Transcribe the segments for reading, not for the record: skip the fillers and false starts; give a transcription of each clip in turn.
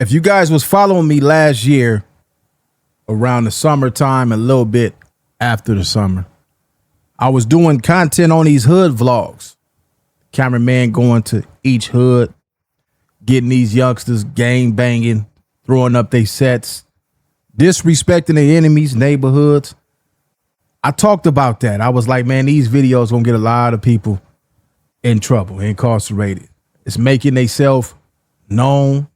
If you guys was following me last year around the summertime, a little bit after the summer, I was doing content on these hood vlogs. Cameraman going to each hood, getting these youngsters gang banging, throwing up their sets, disrespecting their enemies, neighborhoods. I talked about that. I was like, man, these videos gonna get a lot of people in trouble, incarcerated. It's making themselves known.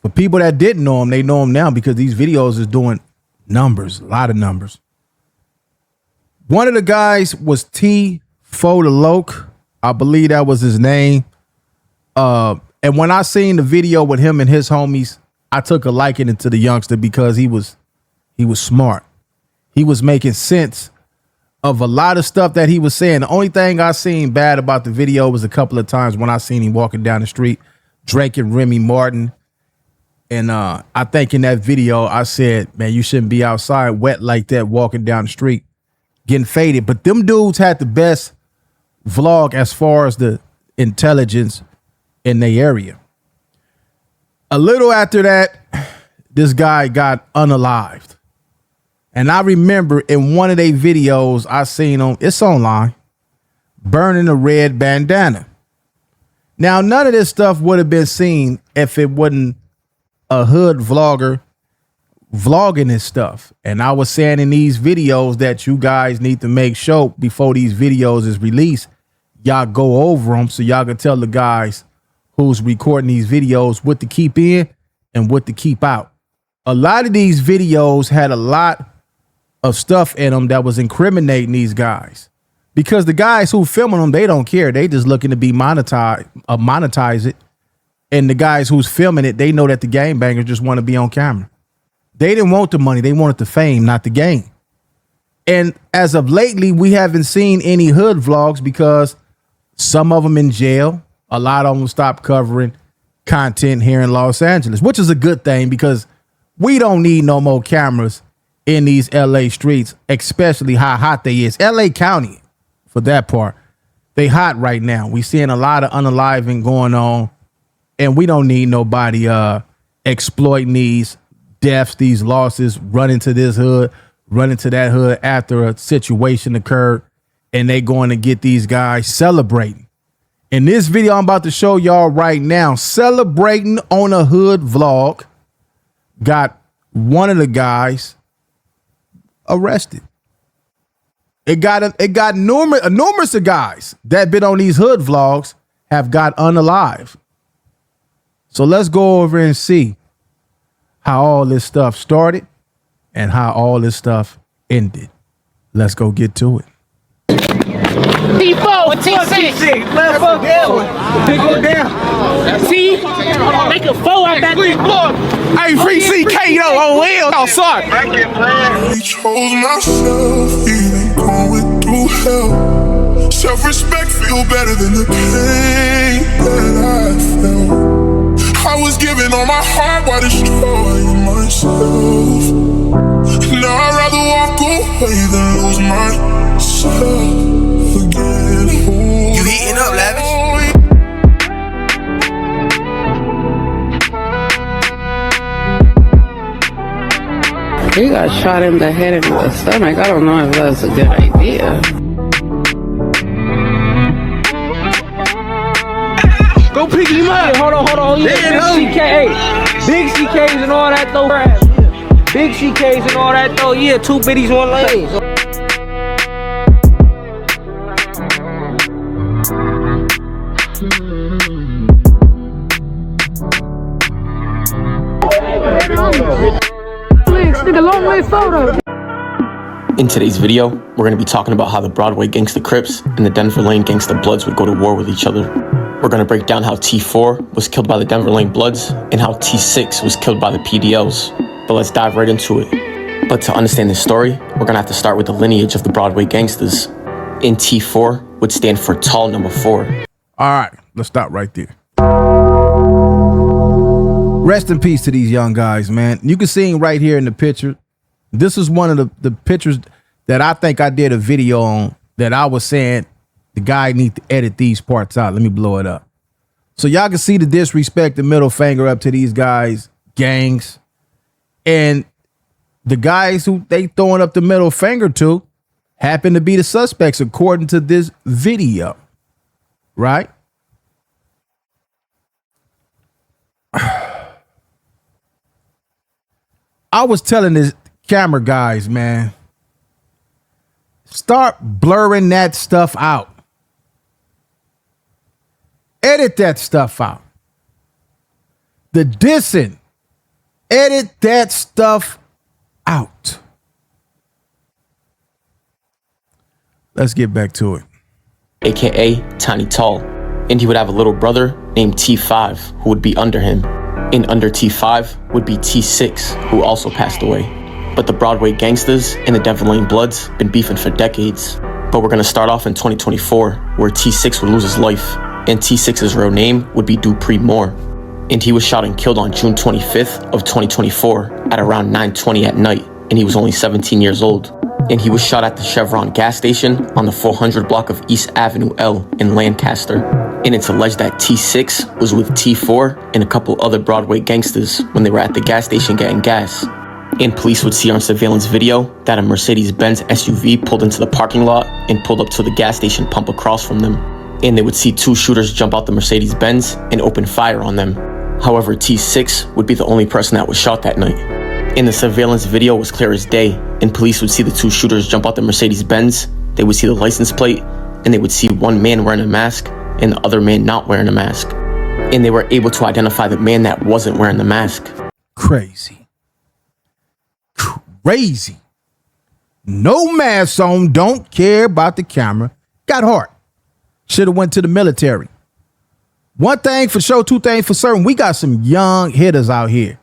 For people that didn't know them, they know them now because these videos is doing numbers, a lot of numbers. One of the guys was T. Fodaloke. I believe that was his name. And when I seen the video with him and his homies, I took a liking to the youngster because he was smart. He was making sense of a lot of stuff that he was saying. The only thing I seen bad about the video was a couple of times when I seen him walking down the street drinking Remy Martin. And I think in that video, I said, man, you shouldn't be outside wet like that, walking down the street, getting faded. But them dudes had the best vlog as far as the intelligence in their area. A little after that, this guy got unalived. And I remember in one of their videos, I seen him, it's online, burning a red bandana. Now, none of this stuff would have been seen if it wasn't a hood vlogger vlogging this stuff. And I was saying in these videos that you guys need to make sure before these videos is released, y'all go over them so y'all can tell the guys who's recording these videos what to keep in and what to keep out. A lot of these videos had a lot of stuff in them that was incriminating these guys because the guys who filming them, they don't care. They just looking to be monetize it. And the guys who's filming it, they know that the gangbangers just want to be on camera. They didn't want the money. They wanted the fame, not the game. And as of lately, we haven't seen any hood vlogs because some of them in jail. A lot of them stopped covering content here in Los Angeles, which is a good thing because we don't need no more cameras in these LA streets, especially how hot they is. LA County, for that part, they hot right now. We seeing a lot of unaliving going on. And we don't need nobody exploiting these deaths, these losses, running to this hood, running to that hood after a situation occurred, and they going to get these guys celebrating. In this video I'm about to show y'all right now, celebrating on a hood vlog, got one of the guys arrested. It got numerous of guys that been on these hood vlogs have got unalived. So let's go over and see how all this stuff started and how all this stuff ended. Let's go get to it. T4, T6, let's go down. Big go down. T, make a 4 out back there. Hey, free CK though, on Ller, outside. I chose myself, even going through hell. Self-respect feel better than the pain that I felt. I was giving all my heart while destroying myself. Now I'd rather walk away than lose myself again. You heating up, Lavish? He got shot in the head and the stomach. I don't know if that's a good idea. Go pick him up. Hold on. Yeah, big CKs and all that though. Big CKs and all that though. Yeah, 2 biddies, 1 lane. In today's video, we're going to be talking about how the Broadway Gangsta Crips and the Denver Lane Gangsta Bloods would go to war with each other. We're going to break down how T4 was killed by the Denver Lane Bloods and how T6 was killed by the PDLs. But let's dive right into it. But to understand this story, we're going to have to start with the lineage of the Broadway gangsters. In T4 would stand for tall number 4. All right, let's stop right there. Rest in peace to these young guys, man. You can see him right here in the picture. This is one of the pictures that I think I did a video on that I was saying the guy need to edit these parts out. Let me blow it up. So y'all can see the disrespect, the middle finger up to these guys gangs. And the guys who they throwing up the middle finger to happen to be the suspects according to this video. Right? I was telling this camera guys, man, start blurring that stuff out. Edit that stuff out. The dissing, edit that stuff out. Let's get back to it. AKA Tiny Tall, and he would have a little brother named T5 who would be under him. And under T5 would be T6, who also passed away. But the Broadway gangsters and the Denver Lane Bloods been beefing for decades. But we're gonna start off in 2024, where T6 would lose his life, and T6's real name would be Dupree Moore. And he was shot and killed on June 25th of 2024 at around 9:20 at night, and he was only 17 years old. And he was shot at the Chevron gas station on the 400 block of East Avenue L in Lancaster. And it's alleged that T6 was with T4 and a couple other Broadway gangsters when they were at the gas station getting gas. And police would see on surveillance video that a Mercedes-Benz SUV pulled into the parking lot and pulled up to the gas station pump across from them. And they would see two shooters jump out the Mercedes-Benz and open fire on them. However, T6 would be the only person that was shot that night. And the surveillance video was clear as day, and police would see the two shooters jump out the Mercedes-Benz, they would see the license plate, and they would see one man wearing a mask and the other man not wearing a mask. And they were able to identify the man that wasn't wearing the mask. Crazy. Crazy. No mask on, don't care about the camera. Got heart. Should have went to the military. One thing for sure, two things for certain. We got some young hitters out here.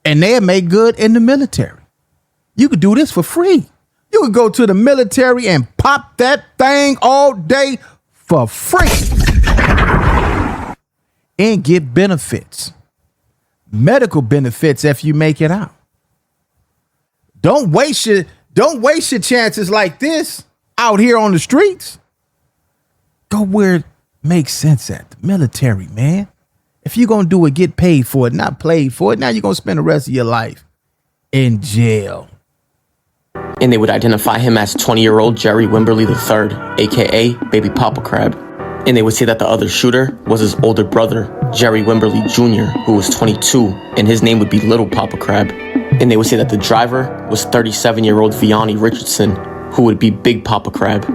And they'll make good in the military. You could do this for free. You could go to the military and pop that thing all day for free. And get benefits. Medical benefits if you make it out. Don't waste your chances like this out here on the streets. Go where it makes sense at. The military, man. If you're going to do it, get paid for it, not played for it. Now you're going to spend the rest of your life in jail. And they would identify him as 20-year-old Jerry Wimberly III, aka Baby Papa Crab. And they would say that the other shooter was his older brother, Jerry Wimberly Jr., who was 22, and his name would be Little Papa Crab. And they would say that the driver was 37-year-old Vianney Richardson, who would be Big Papa Crab.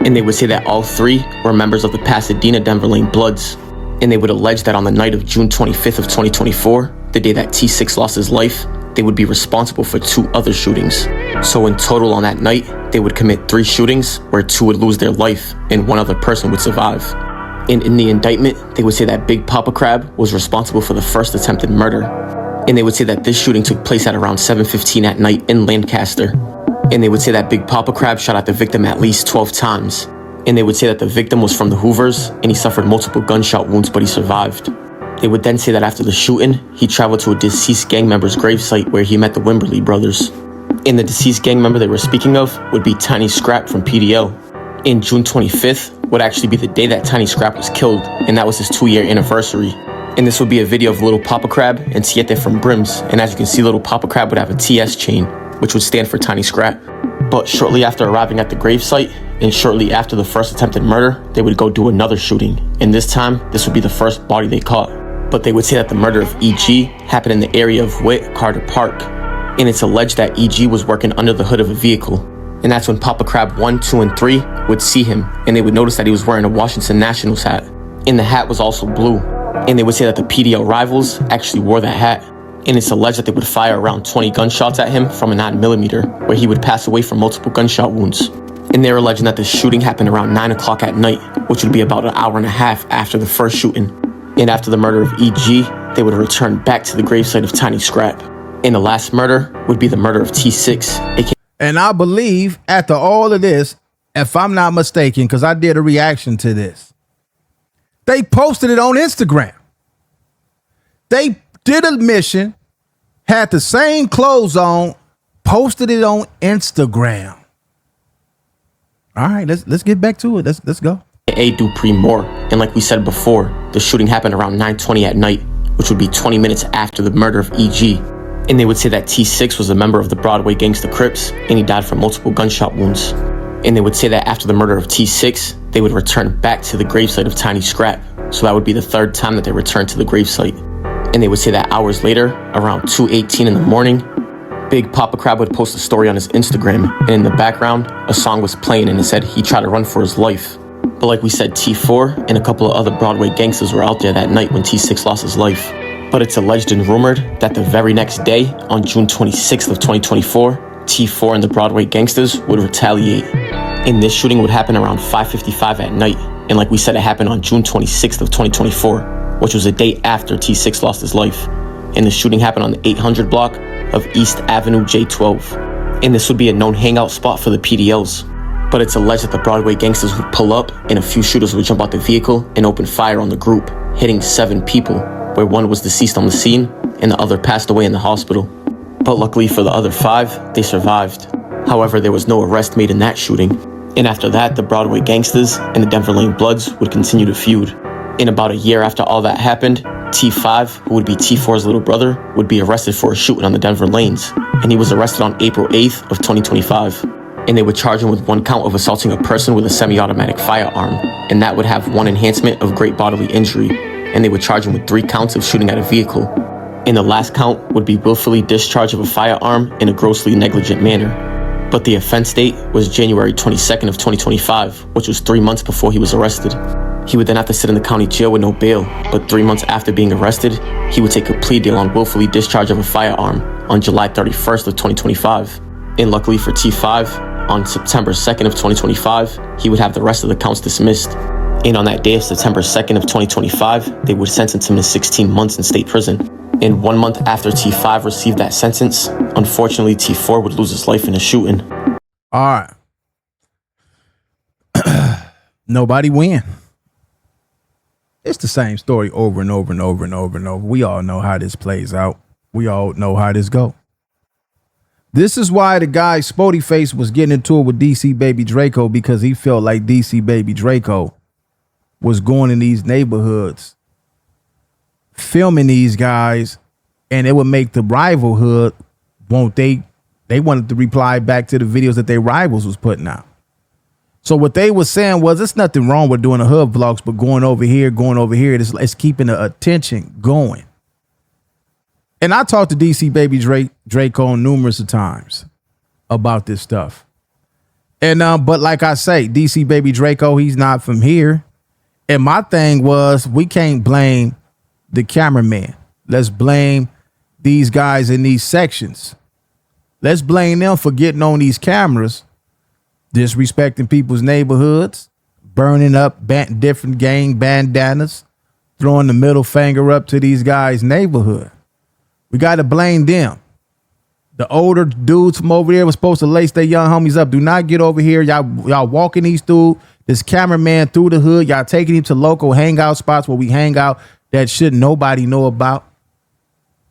And they would say that all three were members of the Pasadena Denver Lane Bloods. And they would allege that on the night of June 25th of 2024, the day that T6 lost his life, they would be responsible for 2 other shootings. So in total on that night, they would commit 3 shootings where 2 would lose their life and 1 other person would survive. And in the indictment, they would say that Big Papa Crab was responsible for the first attempted murder. And they would say that this shooting took place at around 7:15 at night in Lancaster. And they would say that Big Papa Crab shot at the victim at least 12 times. And they would say that the victim was from the Hoovers and he suffered multiple gunshot wounds, but he survived. They would then say that after the shooting, he traveled to a deceased gang member's gravesite where he met the Wimberly brothers. And the deceased gang member they were speaking of would be Tiny Scrap from PDL. And June 25th would actually be the day that Tiny Scrap was killed, and that was his 2-year anniversary. And this would be a video of Little Papa Crab and Siete from Brims, and as you can see, Little Papa Crab would have a TS chain, which would stand for Tiny Scrap. But shortly after arriving at the gravesite, and shortly after the first attempted murder, they would go do another shooting. And this time, this would be the first body they caught. But they would say that the murder of E.G. happened in the area of Witt Carter Park. And it's alleged that E.G. was working under the hood of a vehicle. And that's when Papa Crab 1, 2, and 3 would see him, and they would notice that he was wearing a Washington Nationals hat. And the hat was also blue. And they would say that the PDL rivals actually wore that hat. And it's alleged that they would fire around 20 gunshots at him from a 9mm, where he would pass away from multiple gunshot wounds. And they're alleging that the shooting happened around 9 o'clock at night, which would be about an hour and a half after the first shooting. And after the murder of E.G., they would return back to the gravesite of Tiny Scrap. And the last murder would be the murder of T6, aka... And I believe after all of this, if I'm not mistaken, because I did a reaction to this, they posted it on Instagram. They did a mission, had the same clothes on, posted it on Instagram. All right, let's get back to it. Let's go. Dupree Moore. And like we said before, the shooting happened around 9:20 at night, which would be 20 minutes after the murder of E.G. And they would say that T6 was a member of the Broadway Gangsta Crips, and he died from multiple gunshot wounds. And they would say that after the murder of T6, they would return back to the gravesite of Tiny Scrap. So that would be the third time that they returned to the gravesite. And they would say that hours later, around 2:18 in the morning, Big Papa Crab would post a story on his Instagram, and in the background, a song was playing and it said he tried to run for his life. But like we said, T4 and a couple of other Broadway gangsters were out there that night when T6 lost his life. But it's alleged and rumored that the very next day, on June 26th of 2024, T4 and the Broadway gangsters would retaliate. And this shooting would happen around 5:55 at night. And like we said, it happened on June 26th of 2024, which was a day after T6 lost his life. And the shooting happened on the 800 block of East Avenue J12. And this would be a known hangout spot for the PDLs. But it's alleged that the Broadway gangsters would pull up and a few shooters would jump out the vehicle and open fire on the group, hitting 7 people, where one was deceased on the scene and the other passed away in the hospital. But luckily for the other 5, they survived. However, there was no arrest made in that shooting. And after that, the Broadway gangsters and the Denver Lane Bloods would continue to feud. In about a year after all that happened, T5, who would be T4's little brother, would be arrested for a shooting on the Denver lanes. And he was arrested on April 8th of 2025. And they would charge him with 1 count of assaulting a person with a semi-automatic firearm. And that would have 1 enhancement of great bodily injury. And they would charge him with 3 counts of shooting at a vehicle. And the last count would be willfully discharge of a firearm in a grossly negligent manner. But the offense date was January 22nd of 2025, which was 3 months before he was arrested. He would then have to sit in the county jail with no bail, but 3 months after being arrested, he would take a plea deal on willfully discharge of a firearm on July 31st of 2025. And luckily for T5, on September 2nd of 2025, he would have the rest of the counts dismissed. And on that day of September 2nd of 2025, they would sentence him to 16 months in state prison. And 1 month after T5 received that sentence, unfortunately, T4 would lose his life in a shooting. All right. Nobody win. It's the same story over and over and over and over and over. We all know how this plays out. We all know how this go. This is why the guy Spody Face was getting into it with DC Baby Draco, because he felt like DC Baby Draco was going in these neighborhoods, filming these guys, and it would make the rivalhood, they wanted to reply back to the videos that their rivals was putting out. So what they were saying was, it's nothing wrong with doing the hood vlogs, but going over here, it's keeping the attention going. And I talked to DC Baby Draco numerous of times about this stuff. And but like I say, DC Baby Draco, he's not from here. And my thing was, we can't blame the cameraman. Let's blame these guys in these sections. Let's blame them for getting on these cameras, disrespecting people's neighborhoods, burning up different gang bandanas, throwing the middle finger up to these guys' neighborhood. We got to blame them. The older dudes from over there were supposed to lace their young homies up. Do not get over here. Y'all walking this cameraman through the hood. Y'all taking him to local hangout spots where we hang out that should nobody know about.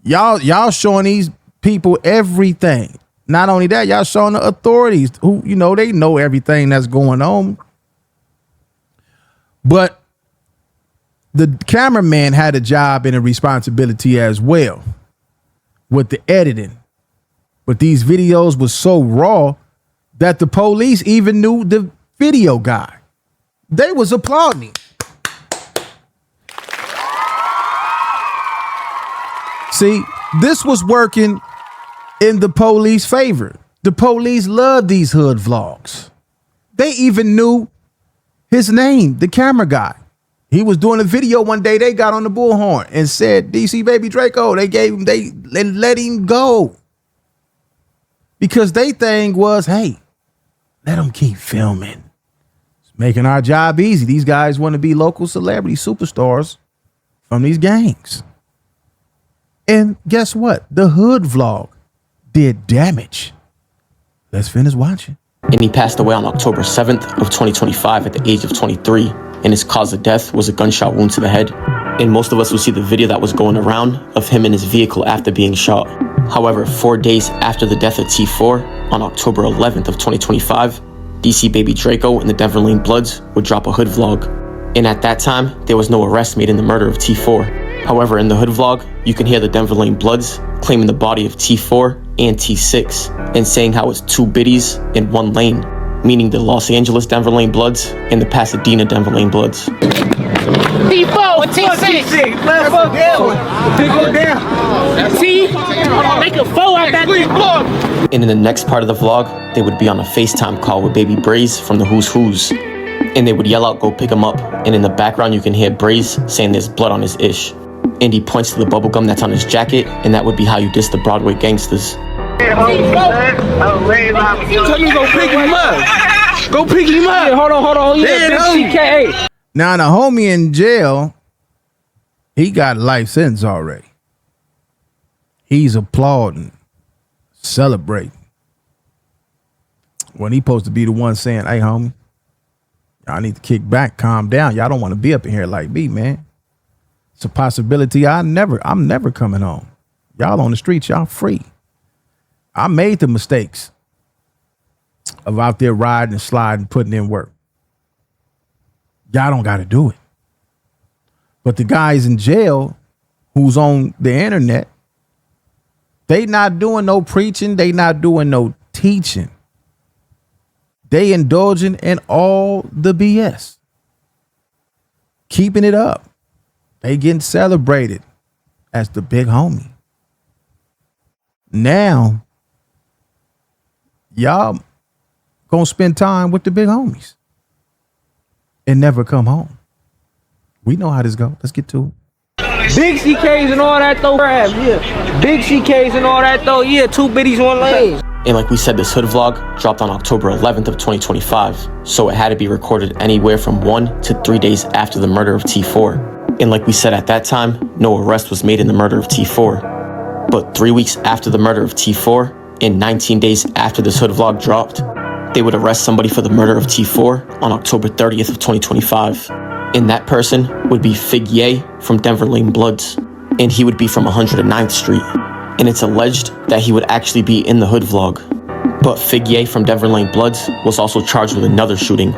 Y'all showing these people everything. Not only that, y'all showing the authorities who, they know everything that's going on. But the cameraman had a job and a responsibility as well with the editing. But these videos were so raw that the police even knew the video guy. They was applauding him. See, this was working in the police favor. The police loved these hood vlogs. They even knew his name, the camera guy. He was doing a video one day. They got on the bullhorn and said, DC Baby Draco. They let him go. Because they thing was, hey, let them keep filming. It's making our job easy. These guys want to be local celebrity superstars from these gangs. And guess what? The hood vlog did damage. Let's finish watching. And he passed away on October 7th of 2025 at the age of 23. And his cause of death was a gunshot wound to the head. And most of us will see the video that was going around of him in his vehicle after being shot. However, 4 days after the death of T4, on October 11th of 2025, DC Baby Draco and the Denver Lane Bloods would drop a hood vlog. And at that time, there was no arrest made in the murder of T4. However, in the hood vlog, you can hear the Denver Lane Bloods claiming the body of T4 and T6 and saying how it's two biddies in one lane, meaning the Los Angeles Denver Lane Bloods and the Pasadena Denver Lane Bloods. T4 or T6. Let's go down. Pick it down. T. Make a 4 out that. And in the next part of the vlog, they would be on a FaceTime call with Baby Braze from the Who's Who's. And they would yell out, "Go pick him up." And in the background, you can hear Braze saying there's blood on his ish. And he points to the bubble gum that's on his jacket, and that would be how you diss the Broadway gangsters. Tell me go pick him up. Go pick him up. Hey, hold on. Yeah, big CK. Now, the homie in jail, he got life sentence already. He's applauding, celebrating. When he supposed to be the one saying, "Hey, homie, y'all need to kick back, calm down. Y'all don't want to be up in here like me, man. It's a possibility I'm never coming home. Y'all on the streets, y'all free. I made the mistakes of out there riding and sliding, putting in work. Y'all don't got to do it." But the guys in jail who's on the internet, they not doing no preaching. They not doing no teaching. They indulging in all the BS. Keeping it up. They getting celebrated as the big homie. Now, y'all gonna spend time with the big homies and never come home. We know how this go. Let's get to it. Big CKs and all that though. Yeah. Big CKs and all that though. Yeah, two biddies, one lane. And like we said, this hood vlog dropped on October 11th of 2025, so it had to be recorded anywhere from 1 to 3 days after the murder of T4. And like we said at that time, no arrest was made in the murder of T4. But 3 weeks after the murder of T4, and 19 days after this hood vlog dropped, they would arrest somebody for the murder of T4 on October 30th of 2025. And that person would be Fig Ye from Denver Lane Bloods, and he would be from 109th Street. And it's alleged that he would actually be in the hood vlog. But Fig Ye from Denver Lane Bloods was also charged with another shooting,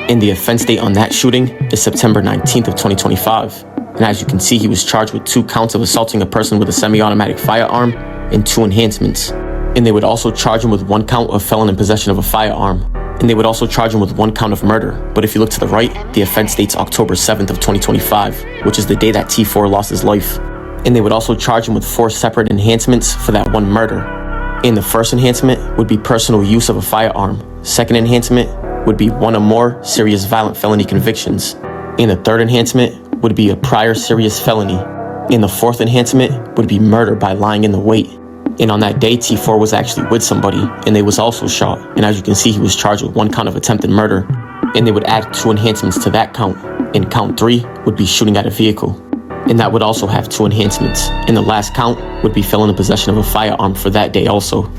and the offense date on that shooting is September 19th of 2025. And as you can see, he was charged with 2 counts of assaulting a person with a semi-automatic firearm and 2 enhancements. And they would also charge him with 1 count of felon in possession of a firearm. And they would also charge him with 1 count of murder. But if you look to the right, the offense date's October 7th of 2025, which is the day that T4 lost his life. And they would also charge him with 4 separate enhancements for that 1 murder. And the first enhancement would be personal use of a firearm. Second enhancement would be 1 or more serious violent felony convictions. And the third enhancement would be a prior serious felony. And the 4th enhancement would be murder by lying in the wait. And on that day, T4 was actually with somebody, and they was also shot. And as you can see, he was charged with 1 count of attempted murder. And they would add 2 enhancements to that count. And count 3 would be shooting at a vehicle. And that would also have 2 enhancements. And the last count would be felon in possession of a firearm for that day also.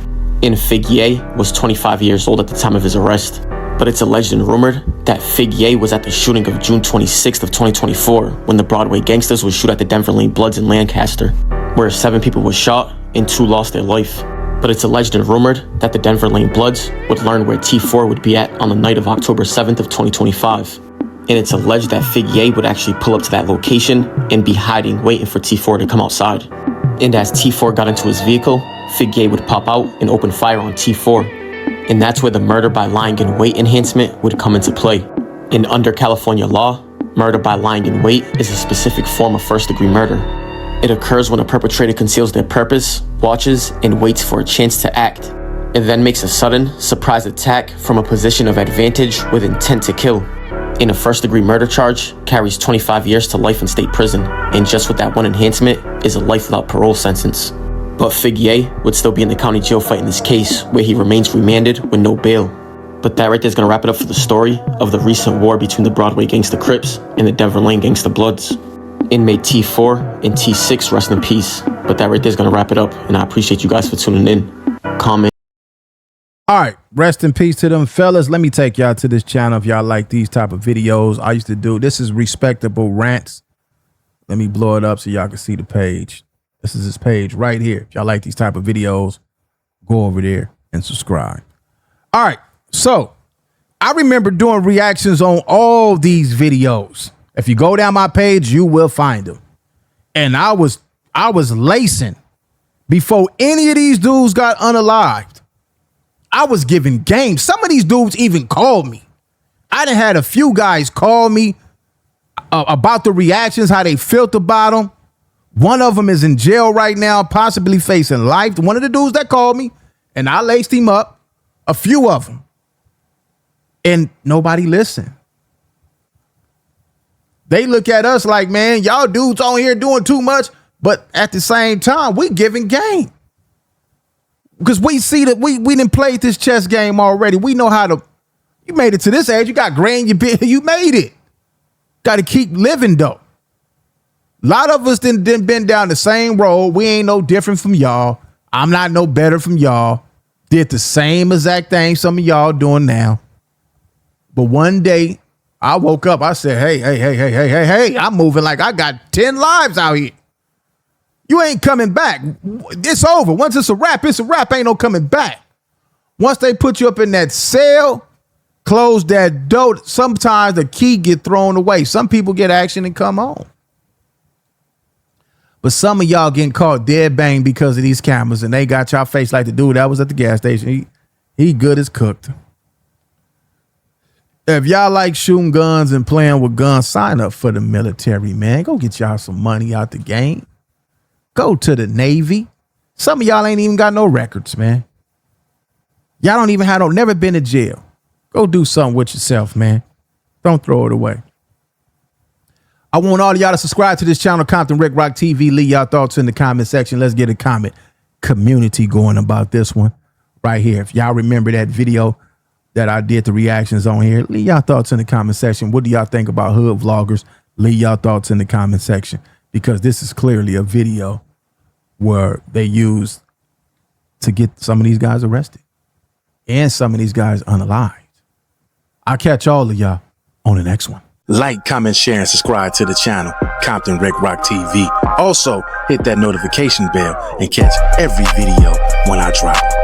And Fig Ye was 25 years old at the time of his arrest. But it's alleged and rumored that Fig Ye was at the shooting of June 26th of 2024 when the Broadway gangsters would shoot at the Denver Lane Bloods in Lancaster, where 7 people were shot and 2 lost their life. But it's alleged and rumored that the Denver Lane Bloods would learn where T4 would be at on the night of October 7th of 2025. And it's alleged that Fig Ye would actually pull up to that location and be hiding, waiting for T4 to come outside. And as T4 got into his vehicle, Fig Ye would pop out and open fire on T4. And that's where the murder by lying in wait enhancement would come into play. And under California law, murder by lying in wait is a specific form of first-degree murder. It occurs when a perpetrator conceals their purpose, watches, and waits for a chance to act, and then makes a sudden, surprise attack from a position of advantage with intent to kill. And a first-degree murder charge carries 25 years to life in state prison, and just with that 1 enhancement is a life without parole sentence. But Fig Ye would still be in the county jail fighting this case, where he remains remanded with no bail. But that right there is going to wrap it up for the story of the recent war between the Broadway Gangsta Crips and the Denver Lane Gangsta Bloods. And may T4 and T6 rest in peace. But that right there is going to wrap it up, and I appreciate you guys for tuning in. Comment. All right, rest in peace to them fellas. Let me take y'all to this channel if y'all like these type of videos. I used to do, this is Respectable Rants. Let me blow it up so y'all can see the page. This is his page right here. If y'all like these type of videos, go over there and subscribe. All right, so I remember doing reactions on all these videos. If you go down my page, you will find them. And I was lacing before any of these dudes got unalived. I was giving game. Some of these dudes even called me. I done had a few guys call me about the reactions, how they felt about them. One of them is in jail right now, possibly facing life. One of the dudes that called me, and I laced him up. A few of them. And nobody listened. They look at us like, man, y'all dudes on here doing too much. But at the same time, we giving game. Because we see that we done played this chess game already. We know how to, you made it to this age. You got grain, you made it. Got to keep living though. A lot of us didn't been down the same road. We ain't no different from y'all. I'm not no better from y'all. Did the same exact thing some of y'all doing now. But one day I woke up, I said, hey, I'm moving like I got 10 lives out here. You ain't coming back. It's over. Once it's a wrap, ain't no coming back. Once they put you up in that cell, close that door, sometimes the key get thrown away. Some people get action and come home. But some of y'all getting caught dead bang because of these cameras, and they got y'all face like the dude that was at the gas station. He good as cooked. If y'all like shooting guns and playing with guns, sign up for the military, man. Go get y'all some money out the game. Go to the Navy. Some of y'all ain't even got no records, man. Y'all don't even have never been to jail. Go do something with yourself, man. Don't throw it away. I want all of y'all to subscribe to this channel, Compton Rick Rock TV. Leave y'all thoughts in the comment section. Let's get a comment community going about this one right here. If y'all remember that video that I did, the reactions on here, leave y'all thoughts in the comment section. What do y'all think about hood vloggers? Leave y'all thoughts in the comment section, because this is clearly a video where they used to get some of these guys arrested and some of these guys unalived. I'll catch all of y'all on the next one. Like, comment, share, and subscribe to the channel, Compton Rick Rock TV. Also, hit that notification bell and catch every video when I drop.